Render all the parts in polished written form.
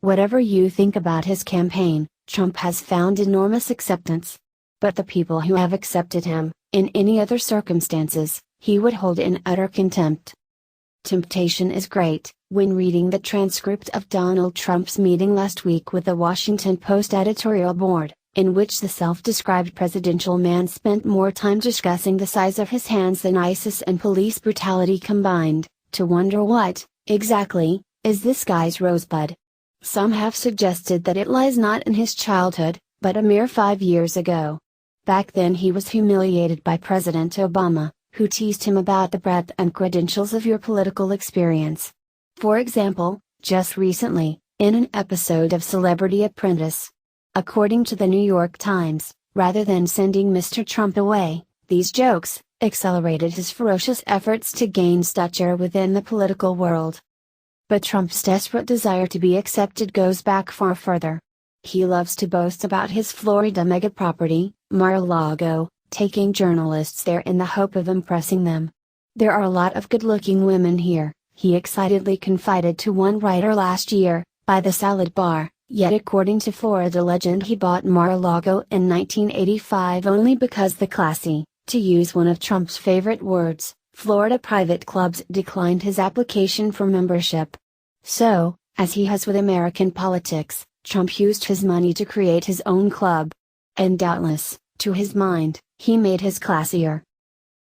Whatever you think about his campaign, Trump has found enormous acceptance. But the people who have accepted him, in any other circumstances, he would hold in utter contempt. Temptation is great, when reading the transcript of Donald Trump's meeting last week with the Washington Post editorial board, in which the self-described presidential man spent more time discussing the size of his hands than ISIS and police brutality combined, to wonder what, exactly, is this guy's Rosebud. Some have suggested that it lies not in his childhood, but a mere 5 years ago. Back then he was humiliated by President Obama, who teased him about the breadth and credentials of your political experience. For example, just recently, in an episode of Celebrity Apprentice. According to the New York Times, rather than sending Mr. Trump away, these jokes accelerated his ferocious efforts to gain stature within the political world. But Trump's desperate desire to be accepted goes back far further. He loves to boast about his Florida mega property, Mar-a-Lago, taking journalists there in the hope of impressing them. "There are a lot of good-looking women here," he excitedly confided to one writer last year, by the salad bar. Yet according to Florida legend he bought Mar-a-Lago in 1985 only because the classy, to use one of Trump's favorite words, Florida private clubs declined his application for membership. So, as he has with American politics, Trump used his money to create his own club. And doubtless, to his mind, he made his classier.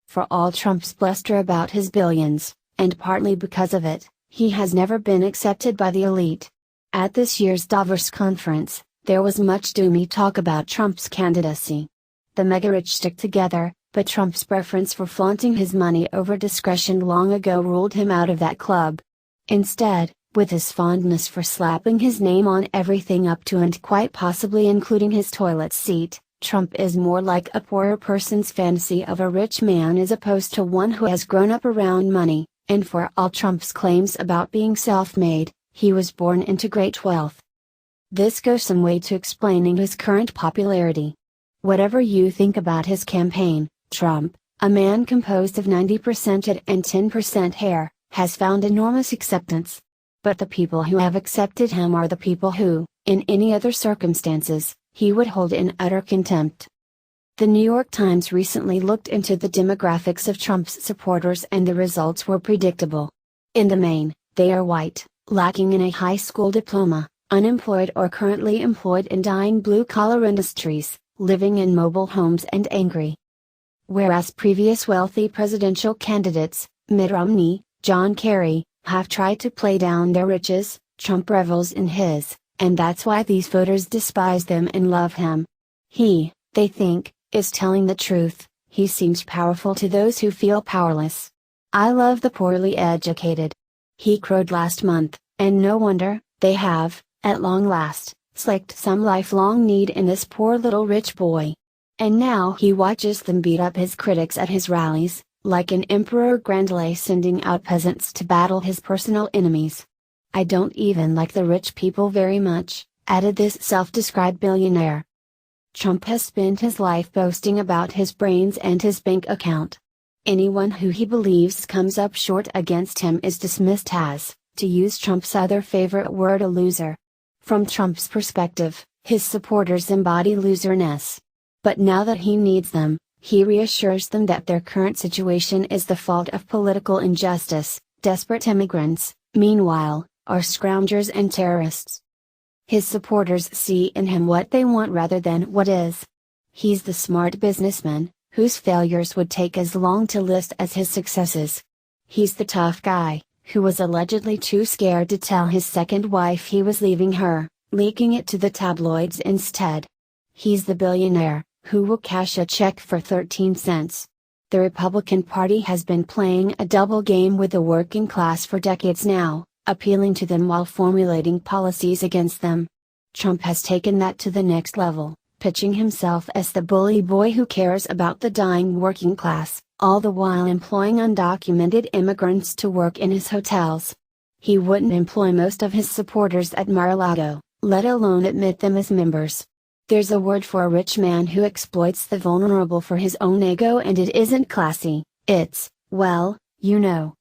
For all Trump's bluster about his billions, and partly because of it, he has never been accepted by the elite. At this year's Davos conference, there was much doomy talk about Trump's candidacy. The mega-rich stick together, but Trump's preference for flaunting his money over discretion long ago ruled him out of that club. Instead, with his fondness for slapping his name on everything up to and quite possibly including his toilet seat, Trump is more like a poorer person's fantasy of a rich man as opposed to one who has grown up around money, and for all Trump's claims about being self-made, he was born into great wealth. This goes some way to explaining his current popularity. Whatever you think about his campaign, Trump, a man composed of 90% head and 10% hair, has found enormous acceptance. But the people who have accepted him are the people who, in any other circumstances, he would hold in utter contempt. The New York Times recently looked into the demographics of Trump's supporters and the results were predictable. In the main, they are white, lacking in a high school diploma, unemployed or currently employed in dying blue-collar industries, living in mobile homes and angry. Whereas previous wealthy presidential candidates, Mitt Romney, John Kerry, have tried to play down their riches, Trump revels in his, and that's why these voters despise them and love him. He, they think, is telling the truth. He seems powerful to those who feel powerless. "I love the poorly educated," he crowed last month, and no wonder, they have, at long last, slaked some lifelong need in this poor little rich boy. And now he watches them beat up his critics at his rallies, like an Emperor Grandlay sending out peasants to battle his personal enemies. "I don't even like the rich people very much," added this self-described billionaire. Trump has spent his life boasting about his brains and his bank account. Anyone who he believes comes up short against him is dismissed as, to use Trump's other favorite word, a loser. From Trump's perspective, his supporters embody loserness. But now that he needs them, he reassures them that their current situation is the fault of political injustice. Desperate immigrants, meanwhile, are scroungers and terrorists. His supporters see in him what they want rather than what is. He's the smart businessman, whose failures would take as long to list as his successes. He's the tough guy, who was allegedly too scared to tell his second wife he was leaving her, leaking it to the tabloids instead. He's the billionaire, who will cash a check for 13 cents. The Republican Party has been playing a double game with the working class for decades now, appealing to them while formulating policies against them. Trump has taken that to the next level, pitching himself as the bully boy who cares about the dying working class, all the while employing undocumented immigrants to work in his hotels. He wouldn't employ most of his supporters at Mar-a-Lago, let alone admit them as members. There's a word for a rich man who exploits the vulnerable for his own ego, and it isn't classy, it's, well, you know,